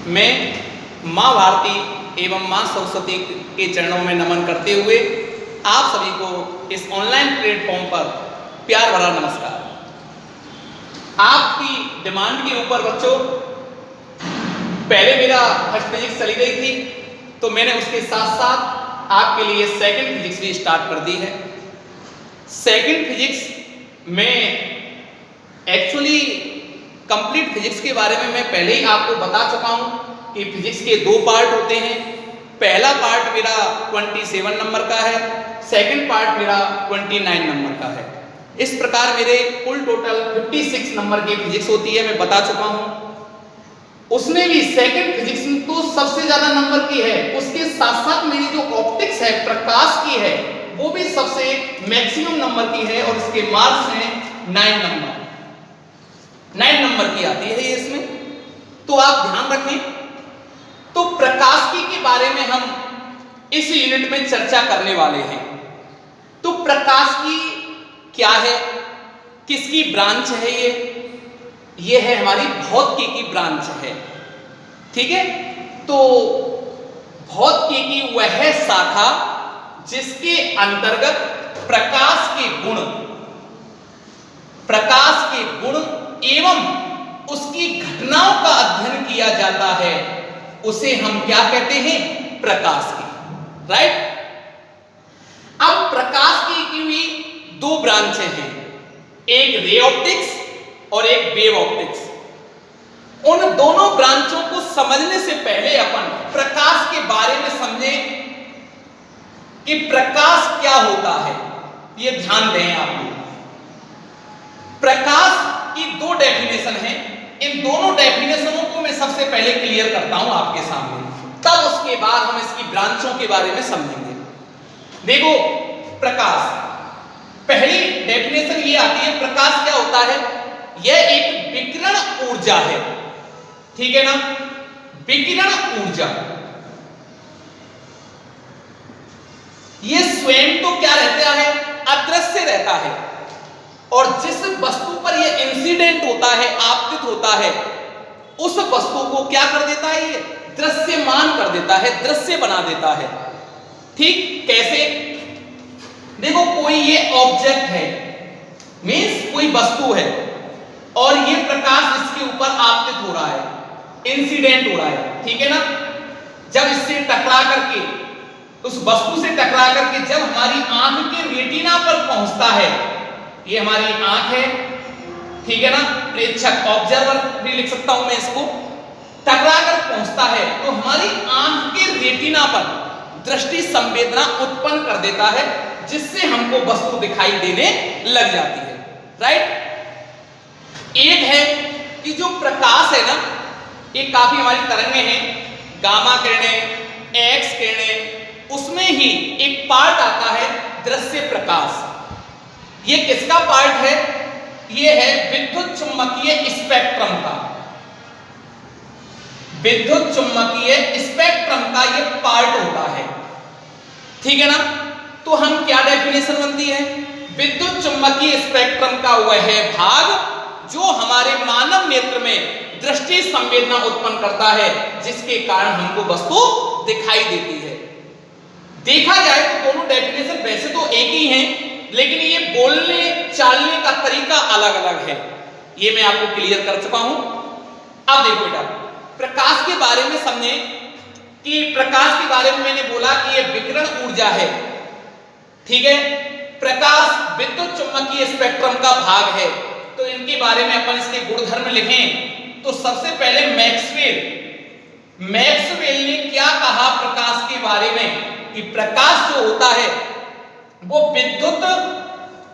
मैं माँ भारती एवं माँ सरस्वती के चरणों में नमन करते हुए आप सभी को इस ऑनलाइन प्लेटफॉर्म पर प्यार भरा नमस्कार। आपकी डिमांड के ऊपर बच्चों पहले मेरा फर्स्ट फिजिक्स चली गई थी, तो मैंने उसके साथ साथ आपके लिए सेकंड फिजिक्स भी स्टार्ट कर दी है। सेकंड फिजिक्स में एक्चुअली कंप्लीट फिजिक्स के बारे में मैं पहले ही आपको बता चुका हूं कि फिजिक्स के दो पार्ट होते हैं। पहला पार्ट मेरा 27 नंबर का है, सेकंड पार्ट मेरा 29 नंबर का है। इस प्रकार मेरे कुल टोटल 56 नंबर की फिजिक्स होती है, मैं बता चुका हूं। उसमें भी सेकंड फिजिक्स में तो सबसे ज्यादा नंबर की है, उसके साथ साथ मेरी जो ऑप्टिक्स है, प्रकाश की है, वो भी सबसे मैक्सिमम नंबर की है और इसके मार्क्स हैं 9 नंबर की आती है ये इसमें। तो आप ध्यान रखें। तो प्रकाशिकी के बारे में हम इस यूनिट में चर्चा करने वाले हैं। तो प्रकाशिकी क्या है, किसकी ब्रांच है ये है हमारी भौतिकी की ब्रांच है, ठीक है। तो भौतिकी की वह शाखा जिसके अंतर्गत प्रकाश के गुण एवं उसकी घटनाओं का अध्ययन किया जाता है, उसे हम क्या कहते हैं, प्रकाशिकी, राइट। अब प्रकाशिकी की भी दो ब्रांचें हैं, एक रे ऑप्टिक्स और एक वेव ऑप्टिक्स। उन दोनों ब्रांचों को समझने से पहले अपन प्रकाश के बारे में समझें कि प्रकाश क्या होता है, ये ध्यान दें आप लोग। प्रकाश की दो डेफिनेशन है, इन दोनों डेफिनेशनों को मैं सबसे पहले क्लियर करता हूं आपके सामने, तब उसके बाद हम इसकी ब्रांचों के बारे में समझेंगे। देखो, प्रकाश, पहली डेफिनेशन ये आती है, प्रकाश क्या होता है, यह एक विकिरण ऊर्जा है, ठीक है ना। विकिरण ऊर्जा ये स्वयं तो क्या रहता है, अदृश्य रहता है, और जिस वस्तु पर यह इंसिडेंट होता है, आपतित होता है, उस वस्तु को क्या कर देता है, ये दृश्यमान कर देता है, दृश्य बना देता है, ठीक। कैसे, देखो कोई ये ऑब्जेक्ट है, मींस कोई वस्तु है, और ये प्रकाश इसके ऊपर आपतित हो रहा है, इंसिडेंट हो रहा है, ठीक है ना। जब इससे टकरा करके, उस वस्तु से टकरा करके जब हमारी आंख के रेटिना पर पहुंचता है, ये हमारी आंख है, ठीक है ना, प्रेक्षक, ऑब्जर्वर भी लिख सकता हूं मैं इसको, टकरा कर पहुंचता है तो हमारी आंख के रेटिना पर दृष्टि संवेदना उत्पन्न कर देता है, जिससे हमको वस्तु दिखाई देने लग जाती है, राइट। एक है कि जो प्रकाश है ना, ये काफी हमारी तरंगें हैं, गामा किरणें, एक्स किरणें, उसमें ही एक पार्ट आता है दृश्य प्रकाश। ये किसका पार्ट है, ये है विद्युत चुम्बकीय स्पेक्ट्रम का, विद्युत चुम्बकीय स्पेक्ट्रम का ये पार्ट होता है, ठीक है ना। तो हम क्या डेफिनेशन बनती है, विद्युत चुम्बकीय स्पेक्ट्रम का वह भाग जो हमारे मानव नेत्र में दृष्टि संवेदना उत्पन्न करता है, जिसके कारण हमको वस्तु दिखाई देती है। देखा जाए तो दोनों डेफिनेशन वैसे तो एक ही हैं, लेकिन ये बोलने चालने का तरीका अलग अलग है, ये मैं आपको क्लियर कर चुका हूं। अब देखो बेटा, प्रकाश के बारे में समझे कि प्रकाश के बारे में मैंने बोला कि ये विकिरण ऊर्जा है, ठीक है। प्रकाश विद्युत चुम्बकीय स्पेक्ट्रम का भाग है, तो इनके बारे में अपन इसके गुणधर्म लिखें तो सबसे पहले मैक्सवेल ने क्या कहा प्रकाश के बारे में, कि प्रकाश जो होता है वो विद्युत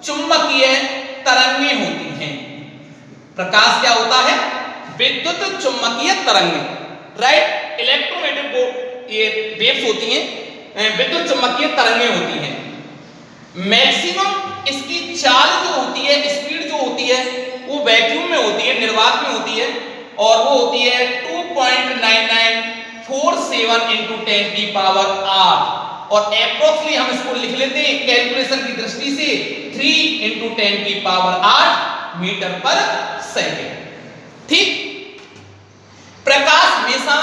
चुम्बकीय तरंगें होती हैं। प्रकाश क्या होता है, विद्युत चुम्बकीय तरंगें, राइट। इलेक्ट्रोमैग्नेटिक ये वेव्स होती हैं, विद्युत चुम्बकीय तरंगें होती हैं। मैक्सिमम इसकी चाल जो होती है, स्पीड जो होती है, वो वैक्यूम में होती है, निर्वात में होती है, और वो होती है 2.9947 × 10⁸, और एप्रोक्सिमेटली हम इसको लिख लेते हैं कैलकुलेशन की दृष्टि से 3 × 10⁸ मीटर पर सेकेंड, ठीक। प्रकाश हमेशा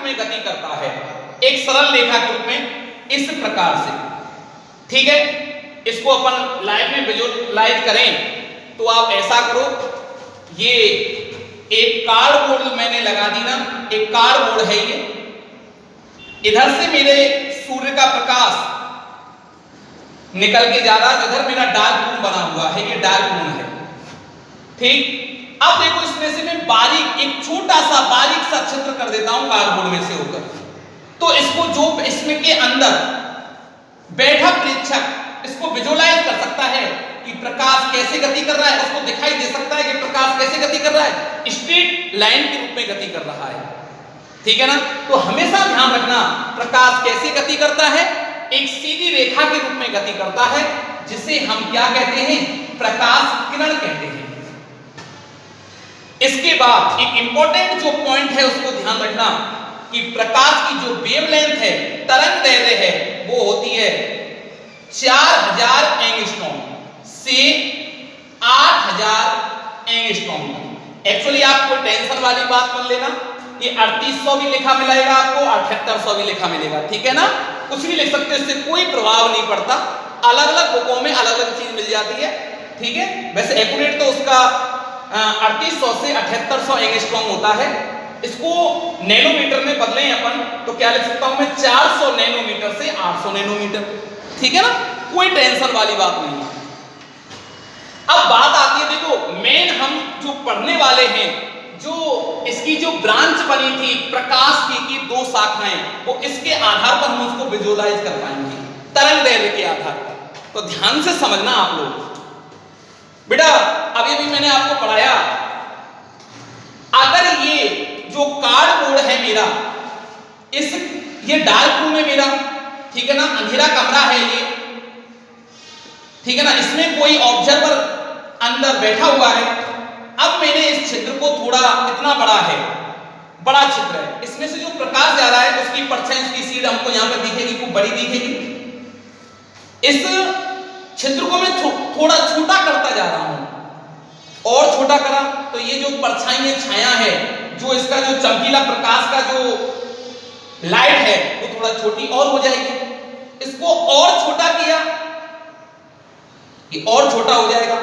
में गति करता है, एक सरल रेखा के रूप में इस प्रकार से। ठीक है, इसको अपन लाइव में विजुअलाइज करें तो आप ऐसा करो, ये एक कार्डबोर्ड मैंने लगा दी ना, एक कार्डबोर्ड है ये, इधर से मेरे सूर्य का प्रकाश निकल के जा रहा है, इधर मेरा डार्क रूम बना हुआ है, ये डार्क रूम है। ठीक, अब देखो इसमें से मैं बारीक एक छोटा सा बारीक सा छिद्र कर देता हूं कार्डबोर्ड में से होकर, तो इसको जो इसमें के अंदर बैठा प्रेक्षक इसको विजुअलाइज कर सकता है कि प्रकाश कैसे गति कर रहा है, उसको दिखाई दे सकता है कि प्रकाश कैसे गति कर रहा है, स्ट्रेट लाइन के रूप में गति कर रहा है। ठीक है ना, तो हमेशा ध्यान रखना प्रकाश कैसे गति करता है, एक सीधी रेखा के रूप में गति करता है, जिसे हम क्या कहते हैं, प्रकाश किरण कहते हैं। इसके बाद एक इंपॉर्टेंट जो पॉइंट है उसको ध्यान रखना कि प्रकाश की जो वेवलेंथ है, तरंग दैर्ध्य है, वो होती है 4000 एंगस्ट्रॉम से 8000 एंगस्ट्रॉम। एक्चुअली आप कोई टेंशन वाली बात मत लेना, ये 3800 भी लिखा मिलेगा आपको, 7800 भी लिखा मिलेगा। ठीक है ना, कुछ भी लिख सकते हो, इससे कोई प्रभाव नहीं पड़ता, अलग अलग बुकों में अलग अलग चीज मिल जाती है। ठीक है, वैसे एक्यूरेट तो उसका 3800 से 7800 एंगस्ट्रॉम होता है। इसको नैनोमीटर में बदलें अपन तो क्या लिख सकता हूं मैं, 400 नैनोमीटर से 800 नैनोमीटर। ठीक है ना, कोई टेंशन वाली बात नहीं है। अब बात आती है, देखो मेन हम जो पढ़ने वाले हैं, जो इसकी जो ब्रांच बनी थी प्रकाश की दो शाखाएं, वो इसके आधार पर हम उसको विजुअलाइज कर पाएंगे, तरंग दैर्ध्य के आधार पर। तो ध्यान से समझना आप लोग बेटा, अभी भी मैंने आपको पढ़ाया, अगर ये जो कार्डबोर्ड है मेरा, ये डार्क रूम है मेरा, ठीक है ना, अंधेरा कमरा है ये, ठीक है ना, इसमें कोई ऑब्जर्वर अंदर बैठा हुआ है। अब मैंने इस छिद्र को थोड़ा, इतना बड़ा है, बड़ा छिद्र है, इसमें से जो प्रकाश जा रहा है उसकी परछाई, उसकी सीध हमको यहां पर दिखेगी, खूब बड़ी दिखेगी। इस छिद्र को मैं थोड़ा छोटा करता जा रहा हूं, और छोटा करा तो ये जो परछाई में छाया है, जो इसका जो चमकीला प्रकाश का जो लाइट है, वो थोड़ा छोटी और हो जाएगी। इसको और छोटा किया, ये और छोटा हो जाएगा।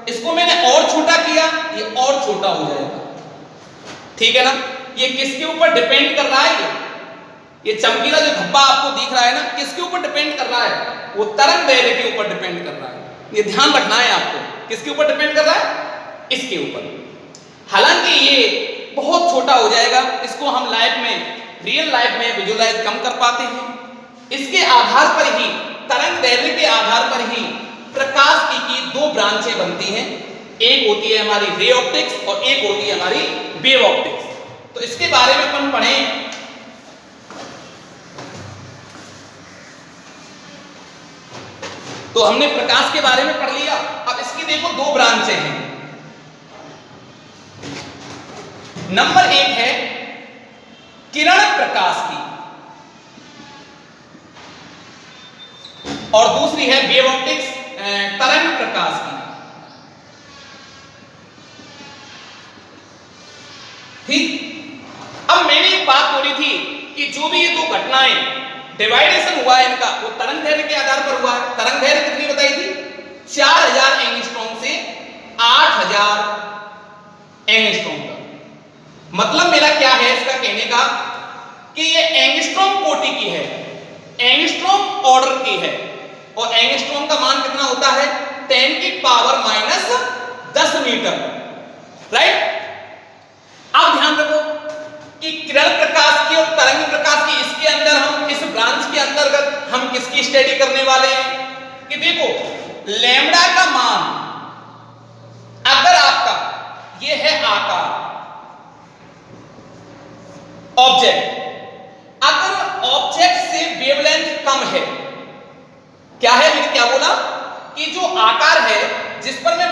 इसको मैंने और छोटा किया, ये और छोटा हो जाएगा। ठीक है ना, ये किसके ऊपर डिपेंड कर रहा है, ये चमकीला जो धब्बा आपको दिख रहा है ना, किसके ऊपर डिपेंड कर रहा है, वो तरंग दैर्ध्य के ऊपर डिपेंड कर रहा है। ये ध्यान रखना है आपको, किसके ऊपर डिपेंड कर रहा है, इसके ऊपर। हालांकि ये बहुत छोटा हो जाएगा, इसको हम लाइफ में, रियल लाइफ में विजुअलाइज कम कर पाते हैं। इसके आधार पर ही, तरंग दैर्ध्य के आधार पर ही प्रकाश की दो ब्रांचें बनती हैं, एक होती है हमारी रे ऑप्टिक्स और एक होती है हमारी वेव ऑप्टिक्स। तो इसके बारे में अपन पढ़ें। तो हमने प्रकाश के बारे में पढ़ लिया, अब इसकी देखो दो ब्रांचें हैं। नंबर एक है किरण प्रकाश की, और दूसरी है वेव ऑप्टिक्स, तरंग प्रकाश की। ठीक, अब मैंने एक बात बोली थी कि जो भी ये दो घटनाएं डिवाइडेशन हुआ है इनका, वो तरंग दैर्ध्य के आधार पर हुआ है। तरंग दैर्ध्य कितनी बताई थी, 4000 एंगस्ट्रॉम से 8000 एंगस्ट्रॉम का। मतलब मेरा क्या है इसका कहने का, कि ये एंगस्ट्रॉम कोटि की है, एंगस्ट्रॉम ऑर्डर की है, और एंगस्ट्रॉम का मान कितना होता है, 10 की पावर -10 मीटर। राइट, अब ध्यान रखो कि किरण प्रकाश की और तरंग प्रकाश की, इसके अंदर हम इस ब्रांच के अंतर्गत हम किसकी स्टडी करने वाले हैं, कि देखो लैम्बडा का मान, अगर आपका ये है आकार ऑब्जेक्ट, अगर ऑब्जेक्ट से वेवलेंथ कम है, क्या है, मैंने क्या बोला, कि जो आकार है जिस पर मैं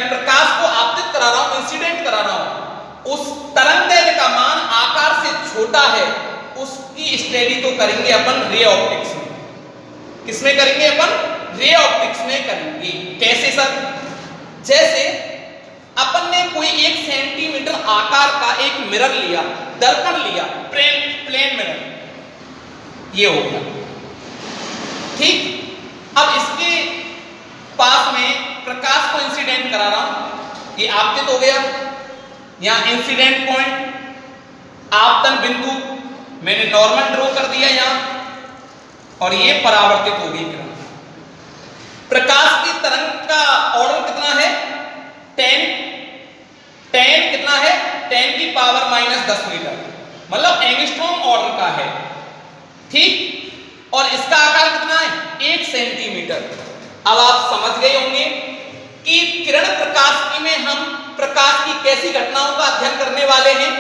प्रकाश को आपतित करा रहा हूं, इंसिडेंट करा रहा हूं, उस तरंग दैर्ध्य का मान आकार से छोटा है, उसकी स्टडी तो करेंगे अपन रे ऑप्टिक्स में। किसमें करेंगे अपन, रे ऑप्टिक्स में करेंगे। कैसे सर, जैसे अपन ने कोई 1 सेंटीमीटर आकार का एक मिरर लिया, दर्पण लिया, प्लेन मिरर, ये हो गया। ठीक, अब इसके पास में प्रकाश को इंसिडेंट करा रहा हूं, ये आपतित हो गया, यहां इंसिडेंट पॉइंट आपतन बिंदु मैंने नॉर्मल ड्रॉ कर दिया यहां, और ये परावर्तित हो गई किरण। प्रकाश की तरंग का ऑर्डर कितना है? 10 कितना है? 10 की पावर -10 मीटर, मतलब एंगस्ट्रॉम ऑर्डर का है। ठीक, और इसका आकार कितना है? 1 सेंटीमीटर। अब आप समझ गए होंगे कि किरण प्रकाश में हम प्रकाश की कैसी घटनाओं का अध्ययन करने वाले हैं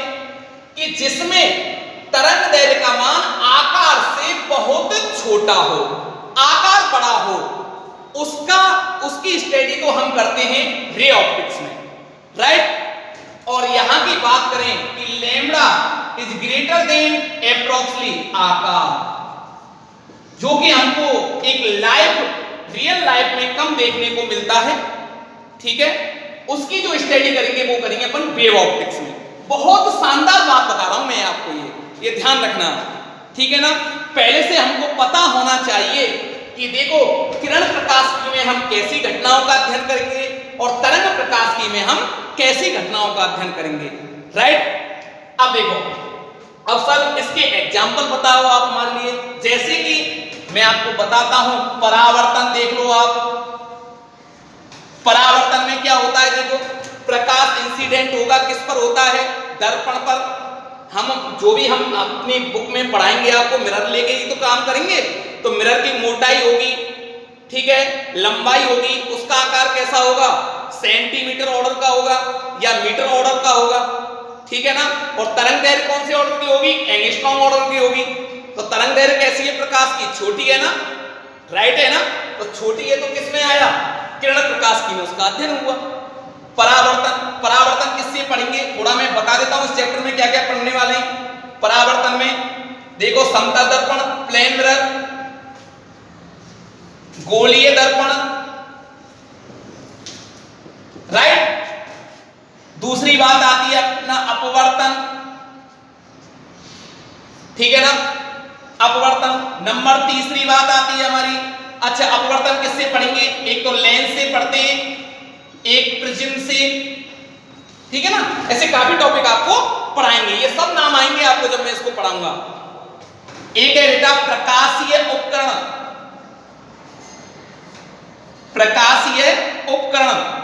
कि जिसमें तरंग दैर्घ्य का मान आकार से बहुत छोटा हो, आकार बड़ा हो, उसकी स्टडी को हम करते हैं रे ऑप्टिक्स में, राइट। और यहां की बात करें कि lambda is greater than approximately आकार, जो कि हमको एक रियल लाइफ में कम देखने को मिलता है। ठीक है, उसकी जो स्टडी करेंगे वो करेंगे अपन वेव ऑप्टिक्स में। बहुत शानदार बात बता रहा हूं मैं आपको, ये ध्यान रखना, ठीक है ना। पहले से हमको पता होना चाहिए कि देखो किरण प्रकाश में हम कैसी घटनाओं का अध्ययन करेंगे और तरंग प्रकाश में हम कैसी घटनाओं का अध्ययन करेंगे, राइट। अब देखो, अब सर इसके एग्जाम्पल बताओ आप हमारे लिए। जैसे कि मैं आपको बताता हूं, परावर्तन देख लो आप। परावर्तन में क्या होता है? देखो, प्रकाश इंसिडेंट होगा, किस पर होता है? दर्पण पर। हम जो भी हम अपनी बुक में पढ़ाएंगे आपको, मिरर लेके ही तो काम करेंगे, तो मिरर की मोटाई होगी, ठीक है, लंबाई होगी, उसका आकार कैसा होगा? सेंटीमीटर ऑर्डर का होगा या मीटर ऑर्डर का होगा, ठीक है ना। और तरंग दैर्घ्य कौन से ऑर्डर की होगी? एंगस्ट्रॉम ऑर्डर की होगी। तो तरंग दैर्घ्य कैसी है प्रकाश की? छोटी है ना, राइट है ना। तो छोटी है तो किसमें आया? किरण प्रकाश की में उसका अध्ययन हुआ। परावर्तन किससे पढ़ेंगे? थोड़ा मैं बता देता हूं इस चैप्टर में क्या क्या पढ़ने वाले हैं। परावर्तन में देखो, समतल दर्पण, प्लेन मिरर, गोलीय दर्पण, राइट। दूसरी बात आती है अपना अपवर्तन, ठीक है ना, अपवर्तन। नंबर तीसरी बात आती है हमारी, अच्छा अपवर्तन किससे पढ़ेंगे? एक तो लेंस से पढ़ते हैं, एक प्रिज्म से, ठीक है ना। ऐसे काफी टॉपिक आपको पढ़ाएंगे, ये सब नाम आएंगे आपको जब मैं इसको पढ़ाऊंगा। एक है बेटा प्रकाशीय उपकरण, प्रकाशीय उपकरण,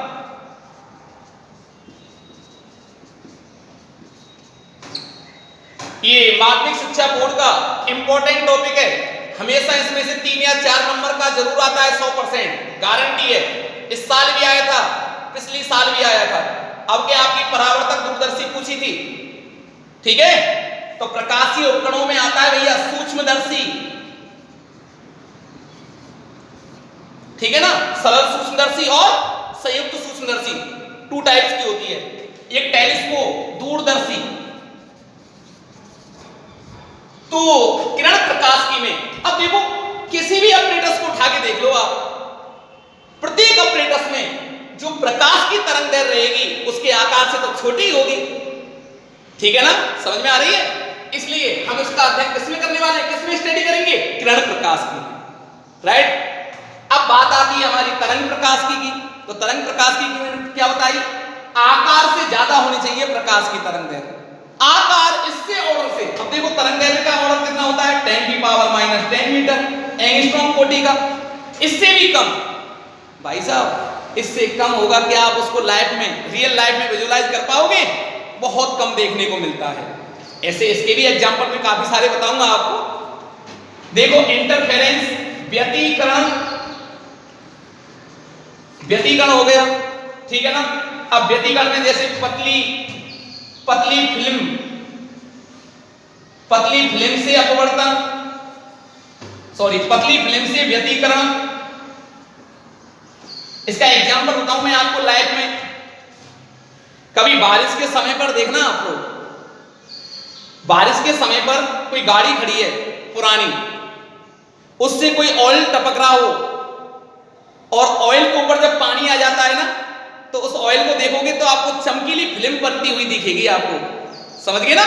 ये माध्यमिक शिक्षा बोर्ड का इंपॉर्टेंट टॉपिक है। हमेशा इसमें से 3 या 4 नंबर का जरूर आता है, 100% गारंटी है। इस साल भी आया था, पिछली साल भी आया था। अब क्या आपकी परावर्तक दूरदर्शी पूछी थी, ठीक है। तो प्रकाशीय उपकरणों में आता है भैया सूक्ष्मदर्शी, ठीक है ना, सरल सूक्ष्मदर्शी और संयुक्त सूक्ष्मदर्शी, 2 टाइप्स की होती है। एक टेलीस्कोप, दूरदर्शी। तो किरण प्रकाश की में अब देखो, किसी भी अपरेटस को उठा के देख लो आप, प्रत्येक अपरेटस में जो प्रकाश की तरंग दैर्घ्य रहेगी उसके आकार से तो छोटी होगी, ठीक है ना, समझ में आ रही है। इसलिए हम इसका अध्ययन किसमें करने वाले हैं, किसमें स्टडी करेंगे? किरण प्रकाश की, राइट। अब बात आती है हमारी तरंग प्रकाश की। तो तरंग प्रकाश की क्या बताई? आकार से ज्यादा होनी चाहिए प्रकाश की तरंग दैर्घ्य, आकार इससे ऑर्डर से। अब देखो तरंग दैर्घ्य का ऑर्डर कितना होता है? 10 की पावर -10 मीटर, एंगस्ट्रॉम कोटि का। इससे भी कम भाई साहब, इससे कम होगा क्या आप उसको लाइफ में, रियल लाइफ में विजुअलाइज कर पाओगे? बहुत कम देखने को मिलता है। ऐसे इसके भी एग्जांपल में काफी सारे बताऊंगा आपको। देखो इंटरफेरेंस, व्यतिकरण, व्यतिकरण हो गया, ठीक है ना। अब व्यतिकरण में जैसे पतली फिल्म से अपवर्तन, पतली फिल्म से व्यतिकरण। इसका एग्जांपल बताऊं मैं आपको लाइफ में। कभी बारिश के समय पर देखना आप लोग, बारिश के समय पर कोई गाड़ी खड़ी है पुरानी, उससे कोई ऑयल टपक रहा हो, और ऑयल के ऊपर जब पानी आ जाता है ना, तो उस ऑयल को देखोगे तो आपको चमकीली फिल्म बनती हुई दिखेगी, आपको समझ गए ना?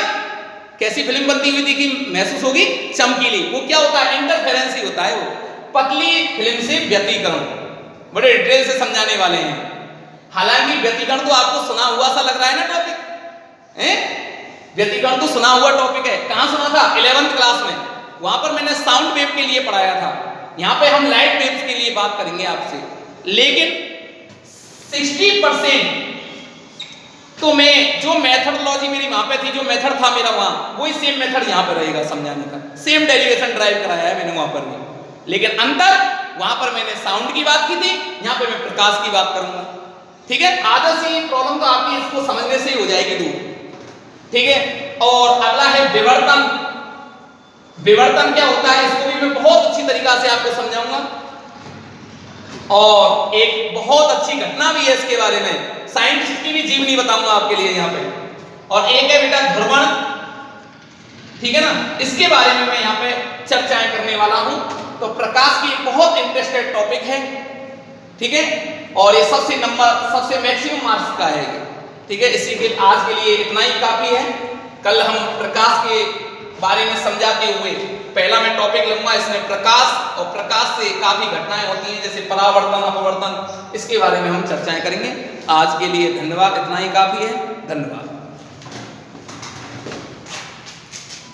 कैसी फिल्म बनती हुई दिखी महसूस होगी? चमकीली। वो क्या होता है? इंटरफेरेंस ही होता है वो। पतली फिल्म से व्यतिकरण, बड़े डिटेल से समझाने वाले हैं। हालांकि व्यतिकरण तो आपको सुना हुआ सा लग रहा है ना टॉपिक है? व्यतिकरण तो सुना हुआ टॉपिक है। कहां सुना था? 11th क्लास में। वहां पर मैंने साउंड वेव के लिए पढ़ाया था। यहां पे हम लाइट वेव्स के लिए बात करेंगे आपसे। लेकिन 60% तो मैं जो मेथडोलॉजी मेरी वहां पे थी, जो मेथड था मेरा वहां, वही सेम मेथड यहां पे रहेगा समझाने का। सेम डेरिवेशन ड्राइव कराया है मैंने वहां पर भी, लेकिन अंतर वहां पर मैंने साउंड की बात की थी, यहां पे मैं प्रकाश की बात करूंगा। ठीक है, आधा सी प्रॉब्लम तो आपकी इसको समझने से ही हो जाएगी दूर। ठीक है, और अगला है विवर्तन। विवर्तन क्या होता है इसको भी मैं बहुत अच्छी तरीका से आपको समझाऊंगा, और एक बहुत अच्छी घटना भी है इसके बारे में, साइंटिस्ट की भी जीवनी बताऊंगा आपके लिए यहाँ पे। और एक है बेटा ध्रुवण, ठीक है ना, इसके बारे में मैं यहाँ पे चर्चाएं करने वाला हूं। तो प्रकाश की एक बहुत इंटरेस्टेड टॉपिक है, ठीक है, और ये सबसे मैक्सिमम मार्क्स का है। ठीक है, इसी के आज के लिए इतना ही काफी है। कल हम प्रकाश के बारे में समझाते हुए पहला मैं टॉपिक लूंगा इसमें प्रकाश, और प्रकाश से काफी घटनाएं होती हैं जैसे परावर्तन, अपवर्तन, इसके बारे में हम चर्चाएं करेंगे। आज के लिए धन्यवाद, इतना ही काफी है। धन्यवाद।